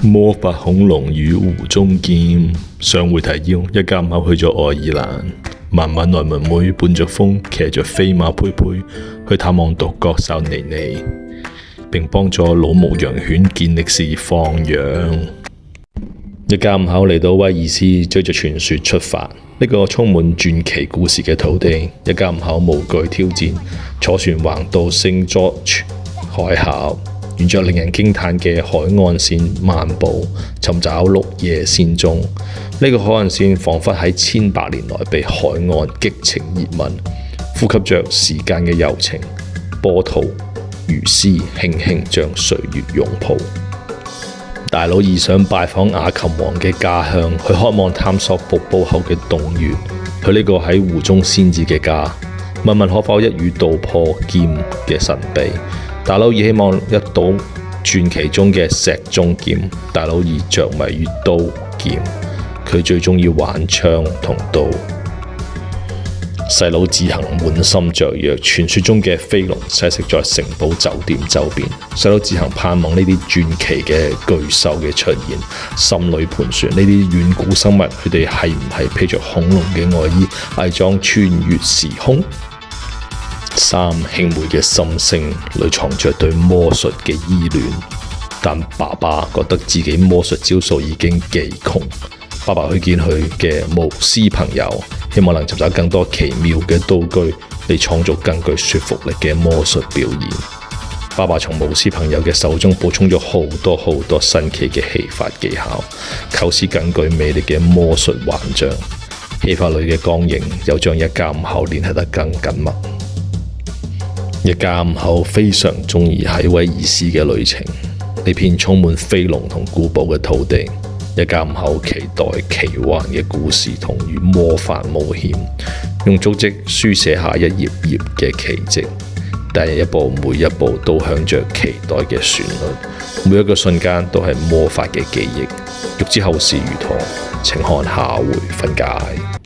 魔法恐龍與湖中劍。上回提要，一家五口去咗愛爾蘭，慢慢內妹妹伴着風，騎着飛馬佩佩去探望獨角獸妮妮，並幫助老牧羊犬健力士放羊。一家五口嚟到威爾斯，追着傳說出發。呢個充滿傳奇故事嘅土地，一家五口無懼挑戰，坐船橫渡聖 George 海峽，沿着令人驚嘆嘅海岸線漫步，尋找綠野仙蹤。呢個海岸線彷彿喺千百年來被海岸激情熱吻，呼吸着時間嘅柔情，波濤如絲，輕輕將歲月擁抱。大佬二想拜訪雅琴王嘅家鄉，去渴望探索瀑布後嘅洞穴，去呢個喺湖中仙子嘅家，問問可否一語道破劍嘅神秘。大佬二希望一睹傳奇中嘅石中劍，大佬二着迷於刀劍，佢最中意玩槍同刀。細佬自行滿心雀躍，傳說中嘅飛龍棲息在城堡酒店周邊。細佬自行盼望呢啲傳奇嘅巨獸嘅出現，心裏盤旋呢啲遠古生物，佢哋係唔係披着恐龍嘅外衣，偽裝穿越時空？三兄妹嘅心聲裏藏着對魔術嘅依戀，但爸爸覺得自己魔術招數已經技窮。爸爸去見佢嘅巫師朋友，希望能尋找更多奇妙嘅道具嚟創造更具說服力嘅魔術表演。爸爸從巫師朋友嘅手中補充咗好多新奇嘅戲法技巧，構思更具魅力嘅魔術幻象。戲法裏嘅光影又將一家五口聯繫得更緊密。一家五口非常中意喺威爾斯嘅旅程，呢片充滿飛龍同古堡嘅土地。一家五口期待奇幻嘅故事同與魔法冒險，用足跡書寫下一頁頁嘅奇蹟。第一步每一步都響着期待嘅旋律，每一個瞬間都係魔法嘅記憶。欲知後事如何，請看下回分解。